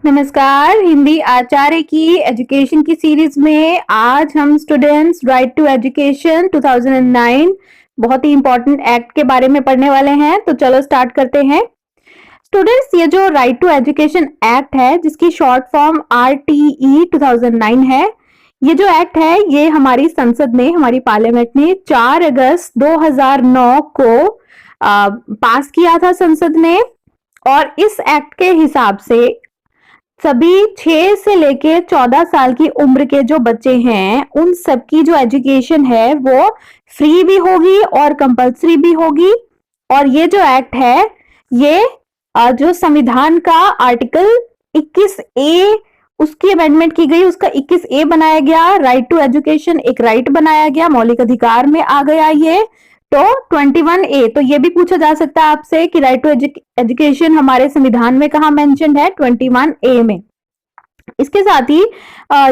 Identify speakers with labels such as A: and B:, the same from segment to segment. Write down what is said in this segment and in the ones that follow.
A: नमस्कार। हिंदी आचार्य की एजुकेशन की सीरीज में आज हम स्टूडेंट्स राइट टू एजुकेशन 2009 बहुत ही इंपॉर्टेंट एक्ट के बारे में पढ़ने वाले हैं। तो चलो स्टार्ट करते हैं। स्टूडेंट्स, ये जो राइट टू एजुकेशन एक्ट है जिसकी शॉर्ट फॉर्म RTE 2009 है, ये जो एक्ट है ये हमारी संसद ने, हमारी पार्लियामेंट ने 4 अगस्त 2009 को पास किया था संसद ने। और इस एक्ट के हिसाब से सभी 6 से लेके 14 साल की उम्र के जो बच्चे हैं उन सबकी जो एजुकेशन है वो फ्री भी होगी और कंपल्सरी भी होगी। और ये जो एक्ट है ये जो संविधान का आर्टिकल 21A उसकी अमेंडमेंट की गई, उसका 21A बनाया गया। राइट टू एजुकेशन एक राइट बनाया गया, मौलिक अधिकार में आ गया ये। तो 21A, तो ये भी पूछा जा सकता है आपसे कि राइट टू एजुकेशन हमारे संविधान में कहाँ मेंशन्ड है? 21A में। इसके साथ ही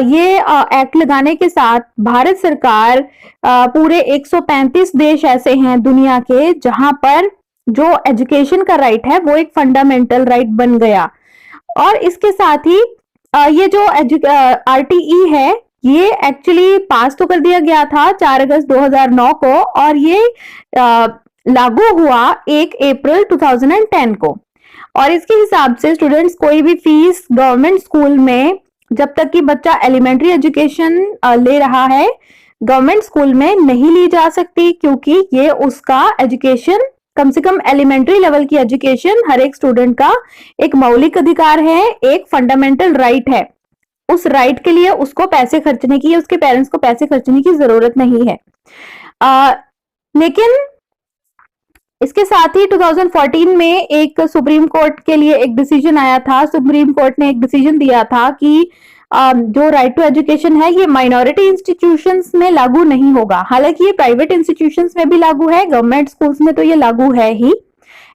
A: ये एक्ट लगाने के साथ भारत सरकार पूरे 135 देश ऐसे हैं दुनिया के जहां पर जो एजुकेशन का राइट है वो एक फंडामेंटल राइट बन गया। और इसके साथ ही ये जो RTE है ये एक्चुअली पास तो कर दिया गया था 4 अगस्त 2009 को, और ये लागू हुआ 1 अप्रैल 2010 को। और इसके हिसाब से स्टूडेंट्स कोई भी फीस गवर्नमेंट स्कूल में जब तक कि बच्चा एलिमेंट्री एजुकेशन ले रहा है गवर्नमेंट स्कूल में नहीं ली जा सकती, क्योंकि ये उसका एजुकेशन, कम से कम एलिमेंट्री लेवल की एजुकेशन हर एक स्टूडेंट का एक मौलिक अधिकार है, एक फंडामेंटल राइट है। उस राइट के लिए उसको पैसे खर्चने की, उसके पेरेंट्स को पैसे खर्चने की जरूरत नहीं है। लेकिन इसके साथ ही 2014 में एक सुप्रीम कोर्ट के लिए एक डिसीजन आया था। सुप्रीम कोर्ट ने एक डिसीजन दिया था कि जो राइट टू एजुकेशन है ये माइनॉरिटी इंस्टीट्यूशंस में लागू नहीं होगा। हालांकि ये प्राइवेट इंस्टीट्यूशंस में भी लागू है, गवर्नमेंट स्कूल्स में तो ये लागू है ही।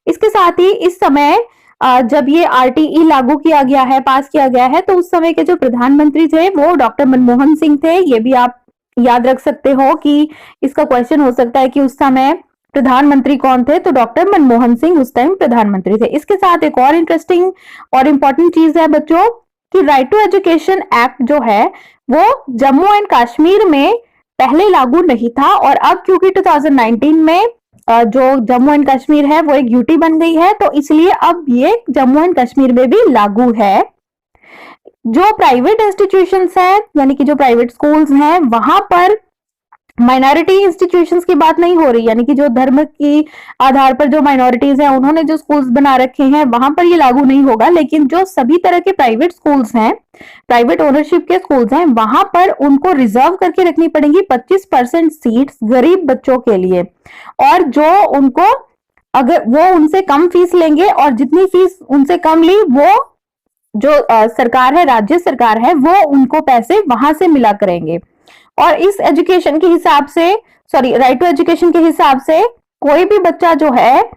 A: इसके साथ ही इस समय जब ये RTE लागू किया गया है, पास किया गया है, तो उस समय के जो प्रधानमंत्री थे वो डॉक्टर मनमोहन सिंह थे। ये भी आप याद रख सकते हो कि इसका क्वेश्चन हो सकता है कि उस समय प्रधानमंत्री कौन थे, तो डॉक्टर मनमोहन सिंह उस टाइम प्रधानमंत्री थे। इसके साथ एक और इंटरेस्टिंग और इंपॉर्टेंट चीज है बच्चों कि राइट टू एजुकेशन एक्ट जो है वो जम्मू एंड कश्मीर में पहले लागू नहीं था, और अब क्योंकि 2019 में जो जम्मू एंड कश्मीर है वो एक यूटी बन गई है, तो इसलिए अब ये जम्मू एंड कश्मीर में भी लागू है। जो प्राइवेट इंस्टीट्यूशंस हैं, यानी कि जो प्राइवेट स्कूल्स हैं, वहां पर माइनॉरिटी इंस्टीट्यूशंस की बात नहीं हो रही, यानी कि जो धर्म की आधार पर जो माइनॉरिटीज हैं उन्होंने जो स्कूल्स बना रखे हैं वहां पर ये लागू नहीं होगा। लेकिन जो सभी तरह के प्राइवेट स्कूल्स हैं, प्राइवेट ओनरशिप के स्कूल्स हैं, वहां पर उनको रिजर्व करके रखनी पड़ेंगी 25% सीट्स गरीब बच्चों के लिए। और जो उनको, अगर वो उनसे कम फीस लेंगे और जितनी फीस उनसे कम ली वो जो सरकार है, राज्य सरकार है, वो उनको पैसे वहां से मिला करेंगे। और इस एजुकेशन के हिसाब से, राइट टू एजुकेशन के हिसाब से कोई भी बच्चा जो है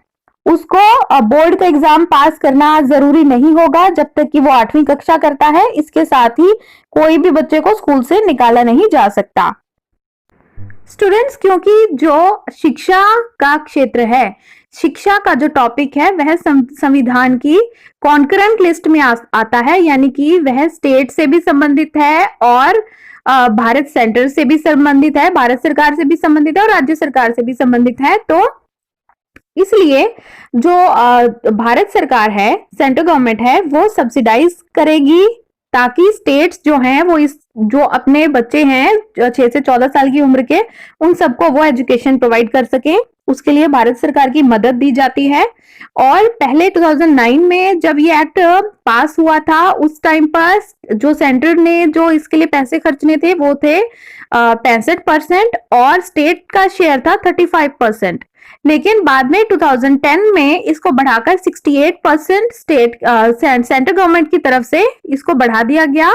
A: उसको बोर्ड का एग्जाम पास करना जरूरी नहीं होगा जब तक कि वो 8वीं कक्षा करता है। इसके साथ ही कोई भी बच्चे को स्कूल से निकाला नहीं जा सकता। स्टूडेंट्स, क्योंकि जो शिक्षा का क्षेत्र है, शिक्षा का जो टॉपिक है वह संविधान की कॉन्करेंट लिस्ट में आता है, यानी कि वह स्टेट से भी संबंधित है और भारत सेंटर से भी संबंधित है, भारत सरकार से भी संबंधित है और राज्य सरकार से भी संबंधित है। तो इसलिए जो भारत सरकार है, सेंट्रल गवर्नमेंट है, वो सब्सिडाइज करेगी ताकि स्टेट्स जो हैं वो इस जो अपने बच्चे हैं 6 से 14 साल की उम्र के, उन सबको वो एजुकेशन प्रोवाइड कर सके। उसके लिए भारत सरकार की मदद दी जाती है। और पहले 2009 में जब ये एक्ट पास हुआ था उस टाइम पर जो सेंटर ने जो इसके लिए पैसे खर्चने थे वो थे 65% और स्टेट का शेयर था 35%। लेकिन बाद में 2010 में इसको बढ़ाकर 68% स्टेट सेंट्रल गवर्नमेंट की तरफ से इसको बढ़ा दिया गया।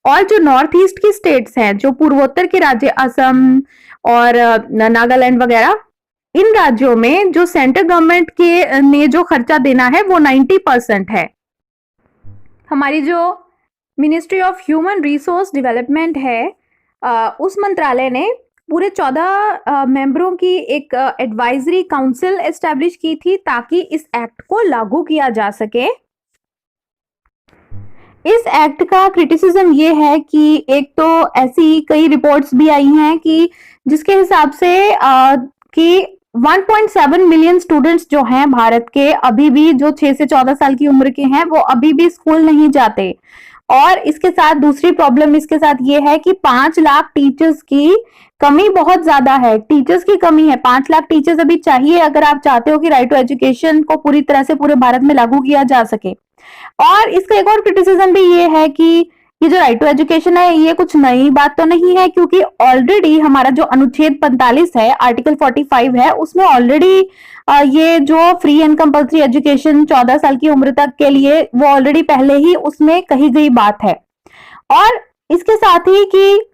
A: और जो नॉर्थ ईस्ट की स्टेट्स हैं, जो पूर्वोत्तर के राज्य असम और नागालैंड वगैरह, इन राज्यों में जो सेंट्रल गवर्नमेंट के ने जो खर्चा देना है वो 90% है। हमारी जो ministry of human resource development है, उस मंत्रालय ने पूरे 14 मेंबरों की एक एडवाइजरी काउंसिल एस्टैब्लिश की थी ताकि इस एक्ट को लागू किया जा सके। इस एक्ट का क्रिटिसिज्म ये है कि एक तो ऐसी कई रिपोर्ट्स भी आई हैं कि जिसके हिसाब से कि 1.7 मिलियन स्टूडेंट्स जो हैं भारत के अभी भी जो 6 से 14 साल की उम्र के हैं वो अभी भी स्कूल नहीं जाते। और इसके साथ दूसरी प्रॉब्लम इसके साथ ये है कि 5 लाख टीचर्स की कमी बहुत ज्यादा है, टीचर्स की कमी है। 5 लाख टीचर्स अभी चाहिए अगर आप चाहते हो कि राइट टू एजुकेशन को पूरी तरह से पूरे भारत में लागू किया जा सके। और इसका एक और क्रिटिसिज्म भी ये है कि ये जो राइट टू एजुकेशन है ये कुछ नई बात तो नहीं है, क्योंकि ऑलरेडी हमारा जो अनुच्छेद 45 है, आर्टिकल 45 है, उसमें ऑलरेडी ये जो फ्री एंड कंपल्सरी एजुकेशन 14 साल की उम्र तक के लिए वो ऑलरेडी पहले ही उसमें कही गई बात है। और इसके साथ ही कि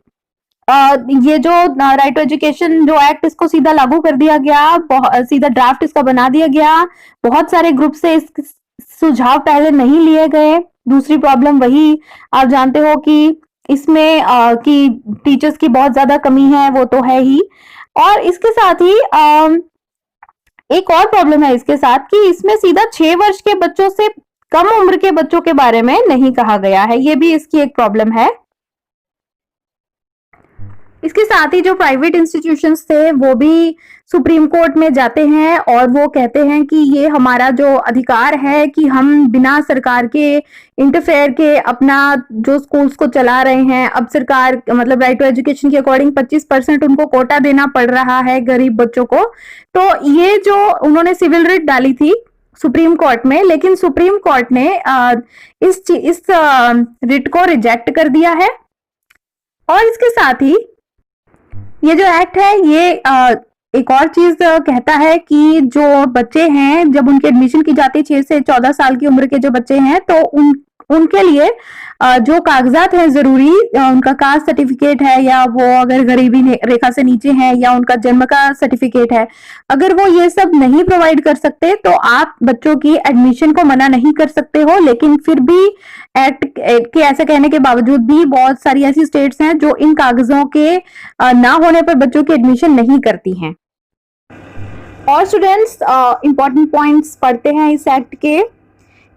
A: ये जो राइट टू एजुकेशन जो एक्ट इसको सीधा लागू कर दिया गया, सीधा ड्राफ्ट इसका बना दिया गया, बहुत सारे ग्रुप से इस सुझाव पहले नहीं लिए गए। दूसरी प्रॉब्लम वही आप जानते हो कि इसमें कि टीचर्स की बहुत ज्यादा कमी है, वो तो है ही। और इसके साथ ही एक और प्रॉब्लम है इसके साथ कि इसमें सीधा 6 वर्ष के बच्चों से कम उम्र के बच्चों के बारे में नहीं कहा गया है, ये भी इसकी एक प्रॉब्लम है। इसके साथ ही जो प्राइवेट इंस्टीट्यूशंस थे वो भी सुप्रीम कोर्ट में जाते हैं और वो कहते हैं कि ये हमारा जो अधिकार है कि हम बिना सरकार के इंटरफेयर के अपना जो स्कूल्स को चला रहे हैं। अब सरकार मतलब राइट टू एजुकेशन के अकॉर्डिंग 25% उनको कोटा देना पड़ रहा है गरीब बच्चों को। तो ये जो उन्होंने सिविल रिट डाली थी सुप्रीम कोर्ट में, लेकिन सुप्रीम कोर्ट ने इस रिट को रिजेक्ट कर दिया है। और इसके साथ ही ये जो एक्ट है ये एक और चीज कहता है कि जो बच्चे हैं जब उनकी एडमिशन की जाती है 6 से 14 साल की उम्र के जो बच्चे हैं तो उनके लिए जो कागजात हैं जरूरी, उनका कास्ट सर्टिफिकेट है या वो अगर गरीबी रेखा से नीचे है या उनका जन्म का सर्टिफिकेट है, अगर वो ये सब नहीं प्रोवाइड कर सकते तो आप बच्चों की एडमिशन को मना नहीं कर सकते हो। लेकिन फिर भी एक्ट के ऐसे कहने के बावजूद भी बहुत सारी ऐसी स्टेट्स हैं जो इन कागजों के ना होने पर बच्चों की एडमिशन नहीं करती हैं। और स्टूडेंट्स इंपॉर्टेंट पॉइंट्स पढ़ते हैं इस एक्ट के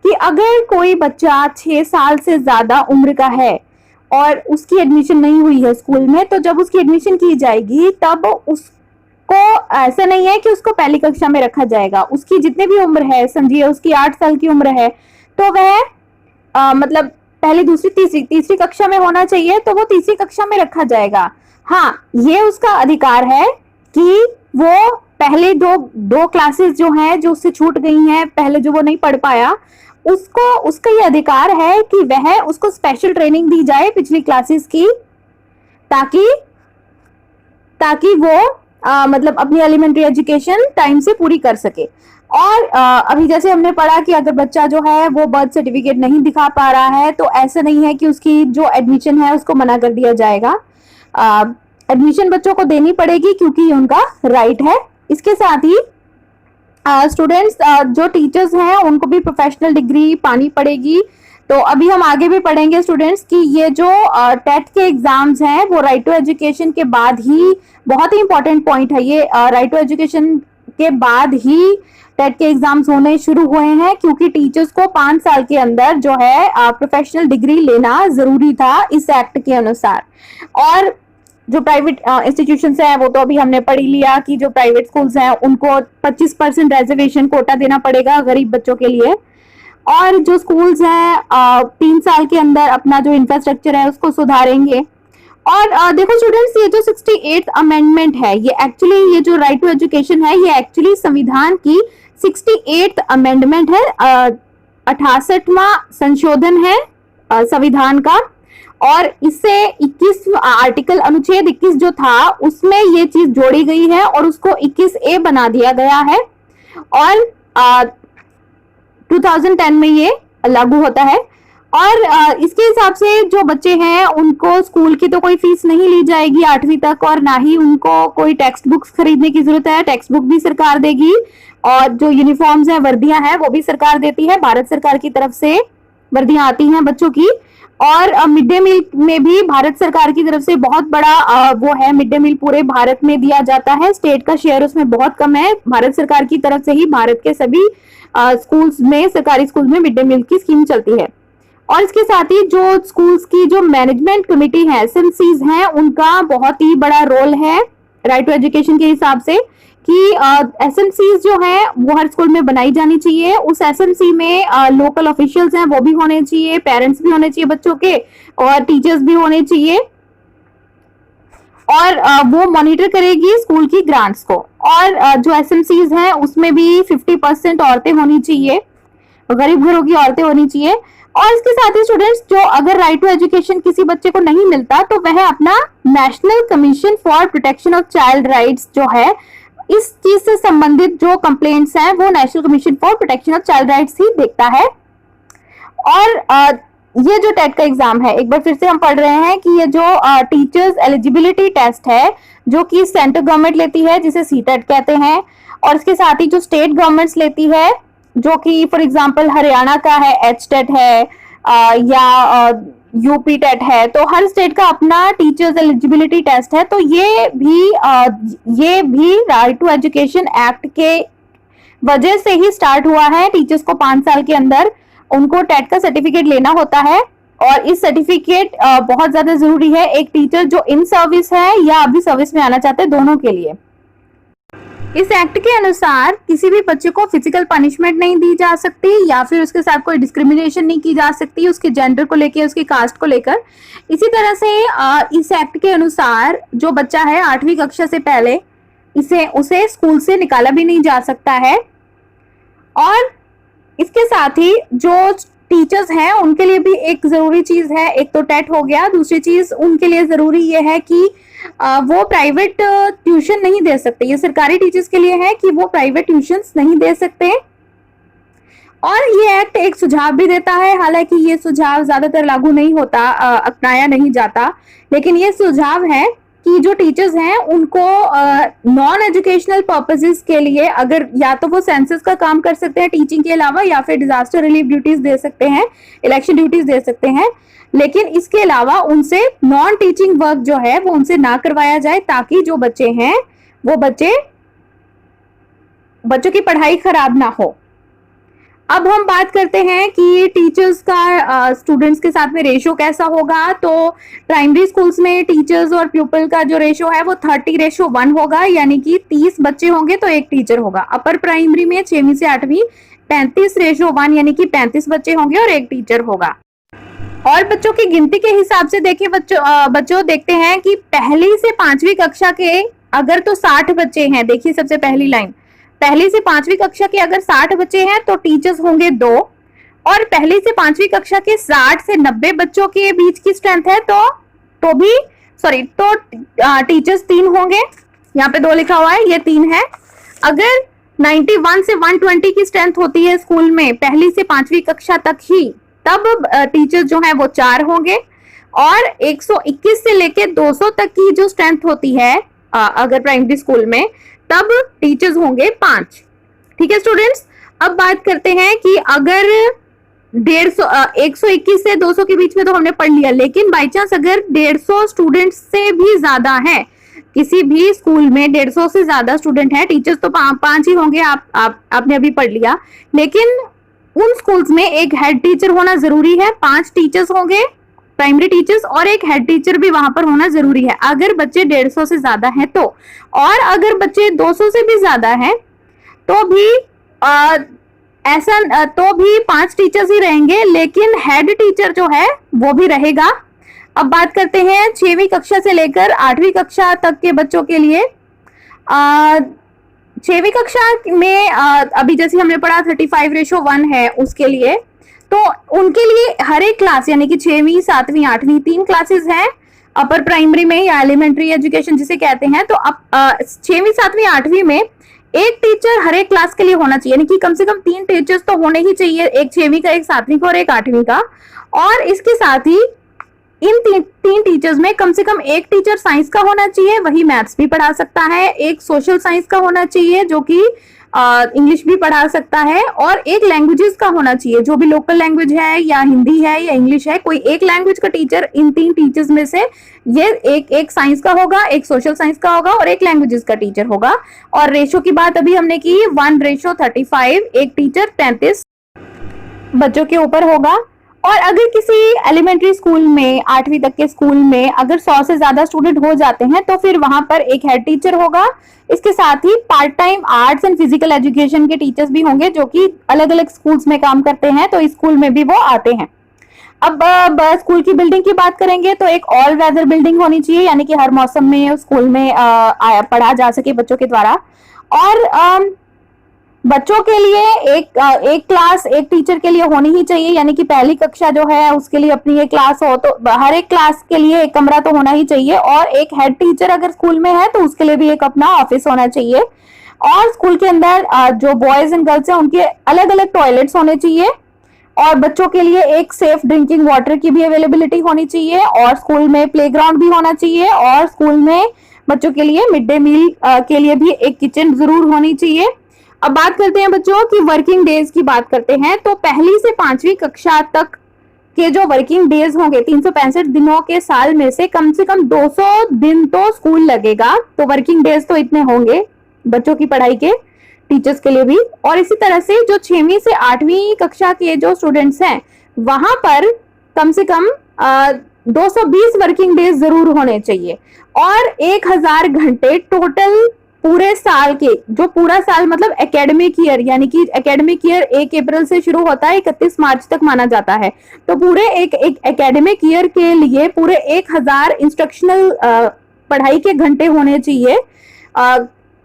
A: कि अगर कोई बच्चा 6 साल से ज्यादा उम्र का है और उसकी एडमिशन नहीं हुई है स्कूल में, तो जब उसकी एडमिशन की जाएगी तब उसको ऐसा नहीं है कि उसको पहली कक्षा में रखा जाएगा। उसकी जितनी भी उम्र है, समझिए उसकी 8 साल की उम्र है, तो वह मतलब पहली दूसरी तीसरी कक्षा में होना चाहिए, तो वो तीसरी कक्षा में रखा जाएगा। हाँ, ये उसका अधिकार है कि वो पहले दो क्लासेस जो हैं जो उससे छूट गई हैं, पहले जो वो नहीं पढ़ पाया, उसका ये अधिकार है कि वह उसको स्पेशल ट्रेनिंग दी जाए पिछली क्लासेस की, ताकि वो मतलब अपनी एलिमेंट्री एजुकेशन टाइम से पूरी कर सके। और अभी जैसे हमने पढ़ा कि अगर बच्चा जो है वो बर्थ सर्टिफिकेट नहीं दिखा पा रहा है तो ऐसा नहीं है कि उसकी जो एडमिशन है उसको मना कर दिया जाएगा। एडमिशन बच्चों को देनी पड़ेगी क्योंकि ये उनका राइट है। इसके साथ ही स्टूडेंट्स जो टीचर्स हैं उनको भी प्रोफेशनल डिग्री पानी पड़ेगी। तो अभी हम आगे भी पढ़ेंगे स्टूडेंट्स कि ये जो टेट के एग्जाम्स हैं वो राइट टू एजुकेशन के बाद ही, बहुत ही इंपॉर्टेंट पॉइंट है ये, राइट टू एजुकेशन के बाद ही टेट के एग्जाम्स होने शुरू हुए हैं, क्योंकि टीचर्स को 5 साल के अंदर जो है प्रोफेशनल डिग्री लेना जरूरी था इस एक्ट के अनुसार। और जो प्राइवेट इंस्टीट्यूशंस हैं वो तो अभी हमने पढ़ ही लिया कि जो प्राइवेट स्कूल्स हैं उनको 25% रिजर्वेशन कोटा देना पड़ेगा गरीब बच्चों के लिए। और जो स्कूल्स हैं 3 साल के अंदर अपना जो इंफ्रास्ट्रक्चर है उसको सुधारेंगे। और देखो स्टूडेंट्स, ये जो 68th अमेंडमेंट है ये एक्चुअली, ये जो राइट टू एजुकेशन है ये एक्चुअली संविधान की 68th अमेंडमेंट है, 68वां संशोधन है संविधान का। और इससे 21 आर्टिकल अनुच्छेद 21 जो था उसमें ये चीज जोड़ी गई है और उसको 21A बना दिया गया है। और 2010 में ये लागू होता है। और इसके हिसाब से जो बच्चे हैं उनको स्कूल की तो कोई फीस नहीं ली जाएगी 8वीं तक, और ना ही उनको कोई टेक्स्ट बुक्स खरीदने की जरूरत है, टेक्स्ट बुक भी सरकार देगी। और जो यूनिफॉर्म्स हैं, वर्दियां हैं, वो भी सरकार देती है, भारत सरकार की तरफ से वर्दियां आती हैं बच्चों की। और मिड डे मील में भी भारत सरकार की तरफ से बहुत बड़ा वो है, मिड डे मील पूरे भारत में दिया जाता है, स्टेट का शेयर उसमें बहुत कम है। भारत सरकार की तरफ से ही भारत के सभी स्कूल्स में, सरकारी स्कूल में मिड डे मील की स्कीम चलती है। और इसके साथ ही जो स्कूल्स की जो मैनेजमेंट कमेटी है, एसएमसीज हैं, उनका बहुत ही बड़ा रोल है राइट टू एजुकेशन के हिसाब से कि एसएमसीज जो है वो हर स्कूल में बनाई जानी चाहिए। उस एसएमसी में लोकल ऑफिशियल्स हैं वो भी होने चाहिए, पेरेंट्स भी होने चाहिए बच्चों के, और टीचर्स भी होने चाहिए, और वो मॉनिटर करेगी स्कूल की ग्रांट्स को। और जो एसएमसीज हैं उसमें भी 50% औरतें होनी चाहिए, गरीब घरों की औरतें होनी चाहिए। और इसके साथ ही स्टूडेंट्स, जो अगर राइट टू एजुकेशन किसी बच्चे को नहीं मिलता तो वह अपना national Commission for Protection of Child rights जो है, इस चीज से संबंधित जो कंप्लेंट्स हैं वो National Commission for Protection of Child Rights ही देखता है। और ये जो टेट का एग्जाम है, एक बार फिर से हम पढ़ रहे हैं कि ये जो टीचर्स एलिजिबिलिटी टेस्ट है जो कि सेंट्रल गवर्नमेंट लेती है, जिसे सीटेट कहते हैं, और इसके साथ ही जो स्टेट गवर्नमेंट्स लेती है, जो कि फॉर एग्जांपल हरियाणा का है एचटेट है, या यूपी टेट है, तो हर स्टेट का अपना टीचर्स एलिजिबिलिटी टेस्ट है। तो ये भी राइट टू एजुकेशन एक्ट के वजह से ही स्टार्ट हुआ है। टीचर्स को 5 साल के अंदर उनको टेट का सर्टिफिकेट लेना होता है, और इस सर्टिफिकेट बहुत ज्यादा जरूरी है एक टीचर जो इन सर्विस है या अभी सर्विस में आना चाहते हैं, दोनों के लिए। इस एक्ट के अनुसार किसी भी बच्चे को फिजिकल पनिशमेंट नहीं दी जा सकती, या फिर उसके साथ कोई डिस्क्रिमिनेशन नहीं की जा सकती उसके जेंडर को लेकर, उसकी कास्ट को लेकर। इसी तरह से इस एक्ट के अनुसार जो बच्चा है 8वीं कक्षा से पहले उसे स्कूल से निकाला भी नहीं जा सकता है। और इसके साथ ही जो टीचर्स हैं उनके लिए भी एक जरूरी चीज है, एक तो टेट हो गया, दूसरी चीज उनके लिए जरूरी ये है कि वो प्राइवेट ट्यूशन नहीं दे सकते। ये सरकारी टीचर्स के लिए है कि वो प्राइवेट ट्यूशंस नहीं दे सकते। और ये एक्ट एक सुझाव भी देता है, हालांकि ये सुझाव ज्यादातर लागू नहीं होता, अपनाया नहीं जाता, लेकिन ये सुझाव है कि जो टीचर्स हैं उनको नॉन एजुकेशनल पर्पसेस के लिए, अगर या तो वो सेंसस का काम कर सकते हैं टीचिंग के अलावा, या फिर डिजास्टर रिलीफ ड्यूटीज दे सकते हैं, इलेक्शन ड्यूटीज दे सकते हैं, लेकिन इसके अलावा उनसे नॉन टीचिंग वर्क जो है वो उनसे ना करवाया जाए, ताकि जो बच्चे हैं वो बच्चों की पढ़ाई खराब ना हो। अब हम बात करते हैं कि टीचर्स का स्टूडेंट्स के साथ में रेशो कैसा होगा। तो प्राइमरी स्कूल्स में टीचर्स और प्यूपल का जो रेशो है वो 30:1 होगा, यानी कि 30 बच्चे होंगे तो एक टीचर होगा। अपर प्राइमरी में 6वीं से 8वीं 35:1, यानी कि 35 बच्चे होंगे और एक टीचर होगा। और बच्चों की गिनती के हिसाब से देखिए बच्चों देखते हैं कि पहली से 5वीं कक्षा के अगर तो 60 बच्चे हैं, देखिए सबसे पहली लाइन, पहली से 5वीं कक्षा के अगर 60 बच्चे हैं तो टीचर्स होंगे 2, और पहली से 5वीं कक्षा के 60 से 90 बच्चों के बीच की स्ट्रेंथ है तो टीचर्स 3 होंगे। यहाँ पे 2 लिखा हुआ है, ये 3 है। अगर 91 से 120 की स्ट्रेंथ होती है स्कूल में पहली से 5वीं कक्षा तक ही, तब टीचर्स जो है वो 4 होंगे। और 121 से लेके 200 तक की जो स्ट्रेंथ होती है अगर प्राइमरी स्कूल में, तब टीचर्स होंगे 5। ठीक है स्टूडेंट्स, अब बात करते हैं कि अगर 121 से 200 के बीच में तो हमने पढ़ लिया, लेकिन बाई चांस अगर 150 स्टूडेंट्स से भी ज्यादा है, किसी भी स्कूल में 150 से ज्यादा स्टूडेंट है, टीचर्स तो 5 ही होंगे, आपने अभी पढ़ लिया, लेकिन उन स्कूल्स में एक हेड टीचर होना जरूरी है। 5 टीचर्स होंगे, प्राइमरी टीचर्स, और एक हेड टीचर भी वहां पर होना जरूरी है अगर बच्चे 150 से ज्यादा हैं तो। और अगर बच्चे 200 से भी ज्यादा हैं तो भी तो भी 5 टीचर्स ही रहेंगे, लेकिन हेड टीचर जो है वो भी रहेगा। अब बात करते हैं 6वीं कक्षा से लेकर 8वीं कक्षा तक के बच्चों के लिए। 6वीं कक्षा में अभी जैसे हमने पढ़ा 35:1 है उसके लिए, तो उनके लिए हर एक क्लास, यानी कि 6वीं 7वीं 8वीं 3 क्लासेस हैं अपर प्राइमरी में, या एलिमेंट्री एजुकेशन जिसे कहते हैं। तो अब 6वीं 7वीं 8वीं में एक टीचर हर एक क्लास के लिए होना चाहिए, यानी कि कम से कम 3 टीचर्स तो होने ही चाहिए, एक 6वीं का, एक 7वीं का और एक 8वीं का। और इसके साथ ही इन 3 टीचर्स में कम से कम एक टीचर साइंस का होना चाहिए, वही मैथ्स भी पढ़ा सकता है, एक सोशल साइंस का होना चाहिए जो कि इंग्लिश भी पढ़ा सकता है, और एक लैंग्वेजेस का होना चाहिए, जो भी लोकल लैंग्वेज है या हिंदी है या इंग्लिश है, कोई एक लैंग्वेज का टीचर इन 3 टीचर्स में से, ये एक साइंस का होगा, एक सोशल साइंस का होगा और एक लैंग्वेजेस का टीचर होगा। और रेशो की बात अभी हमने की 1:35, एक टीचर 33 बच्चों के ऊपर होगा। और अगर किसी एलिमेंट्री स्कूल में 8वीं तक के स्कूल में अगर 100 से ज्यादा स्टूडेंट हो जाते हैं तो फिर वहां पर एक हेड टीचर होगा। इसके साथ ही part time arts and physical education के टीचर्स भी होंगे जो कि अलग अलग स्कूल्स में काम करते हैं, तो इस स्कूल में भी वो आते हैं। अब स्कूल की बिल्डिंग की बात करेंगे तो एक ऑल वेदर बिल्डिंग होनी चाहिए, यानी कि हर मौसम में स्कूल में पढ़ा जा सके बच्चों के द्वारा। और बच्चों के लिए एक क्लास एक टीचर के लिए होनी ही चाहिए, यानी कि पहली कक्षा जो है उसके लिए अपनी एक क्लास हो, तो हर एक क्लास के लिए एक कमरा तो होना ही चाहिए। और एक हेड टीचर अगर स्कूल में है तो उसके लिए भी एक अपना ऑफिस होना चाहिए। और स्कूल के अंदर जो बॉयज एंड गर्ल्स हैं उनके अलग अलग टॉयलेट्स होने चाहिए। और बच्चों के लिए एक सेफ ड्रिंकिंग वाटर की भी अवेलेबिलिटी होनी चाहिए। और स्कूल में प्लेग्राउंड भी होना चाहिए। और स्कूल में बच्चों के लिए मिड डे मील के लिए भी एक किचन जरूर होनी चाहिए। अब बात करते हैं बच्चों की वर्किंग डेज की बात करते हैं, तो पहली से 5वीं कक्षा तक के जो वर्किंग डेज होंगे 365 दिनों के साल में से कम 200 दिन तो स्कूल लगेगा। तो वर्किंग डेज तो इतने होंगे बच्चों की पढ़ाई के, टीचर्स के लिए भी। और इसी तरह से जो 6वीं से 8वीं कक्षा के जो स्टूडेंट्स हैं वहां पर कम से कम 220 वर्किंग डेज जरूर होने चाहिए। और 1000 घंटे टोटल पूरे साल के, जो पूरा साल मतलब एकेडमिक ईयर, यानी कि एकेडमिक ईयर 1 अप्रैल से शुरू होता है 31 मार्च तक माना जाता है। तो पूरे एक एकेडमिक ईयर के लिए पूरे 1000 इंस्ट्रक्शनल पढ़ाई के घंटे होने चाहिए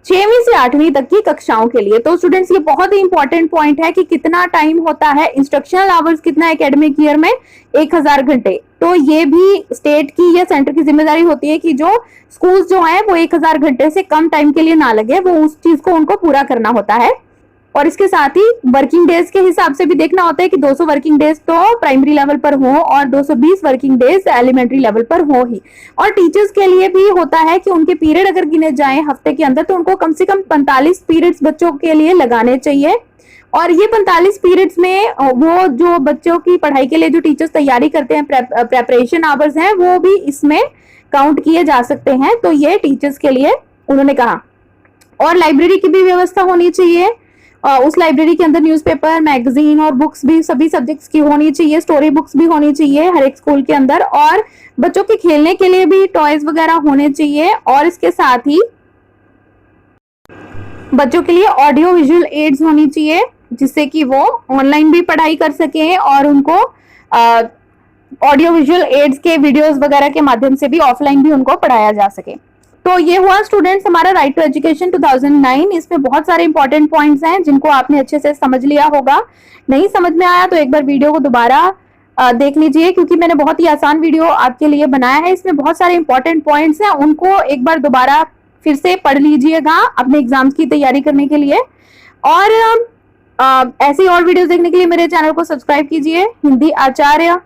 A: 6वीं से 8वीं तक की कक्षाओं के लिए। तो स्टूडेंट्स ये बहुत ही इंपॉर्टेंट पॉइंट है कि कितना टाइम होता है, इंस्ट्रक्शनल आवर्स कितना एकेडमिक ईयर में, 1000 घंटे। तो ये भी स्टेट की या सेंटर की जिम्मेदारी होती है कि जो स्कूल्स जो हैं वो 1000 घंटे से कम टाइम के लिए ना लगे, वो उस चीज को उनको पूरा करना होता है। और इसके साथ ही वर्किंग डेज के हिसाब से भी देखना होता है कि 200 वर्किंग डेज तो प्राइमरी लेवल पर हो और 220 वर्किंग डेज एलिमेंट्री लेवल पर हो ही। और टीचर्स के लिए भी होता है कि उनके पीरियड अगर गिने जाएं हफ्ते के अंदर तो उनको कम से कम 45 पीरियड्स बच्चों के लिए लगाने चाहिए। और ये 45 पीरियड्स में वो जो बच्चों की पढ़ाई के लिए जो टीचर्स तैयारी करते हैं, प्रेपरेशन आवर्स हैं, वो भी इसमें काउंट किए जा सकते हैं। तो ये टीचर्स के लिए उन्होंने कहा। और लाइब्रेरी की भी व्यवस्था होनी चाहिए। उस लाइब्रेरी के अंदर न्यूज़पेपर, मैगजीन और बुक्स भी सभी सब्जेक्ट्स की होनी चाहिए। स्टोरी बुक्स भी होनी चाहिए हर एक स्कूल के अंदर। और बच्चों के खेलने के लिए भी टॉयज वगैरह होने चाहिए। और इसके साथ ही बच्चों के लिए ऑडियो विजुअल एड्स होनी चाहिए, जिससे कि वो ऑनलाइन भी पढ़ाई कर सके और उनको ऑडियो विजुअल एड्स के वीडियोस वगैरह के माध्यम से भी ऑफलाइन भी उनको पढ़ाया जा सके। तो ये हुआ स्टूडेंट्स हमारा राइट टू एजुकेशन 2009। इसमें बहुत सारे इंपॉर्टेंट पॉइंट्स हैं जिनको आपने अच्छे से समझ लिया होगा। नहीं समझ में आया तो एक बार वीडियो को दोबारा देख लीजिए, क्योंकि मैंने बहुत ही आसान वीडियो आपके लिए बनाया है। इसमें बहुत सारे इंपॉर्टेंट पॉइंट्स हैं, उनको एक बार दोबारा फिर से पढ़ लीजिएगा अपने एग्जाम्स की तैयारी करने के लिए। और ऐसी और वीडियोस देखने के लिए मेरे चैनल को सब्सक्राइब कीजिए, हिंदी आचार्य।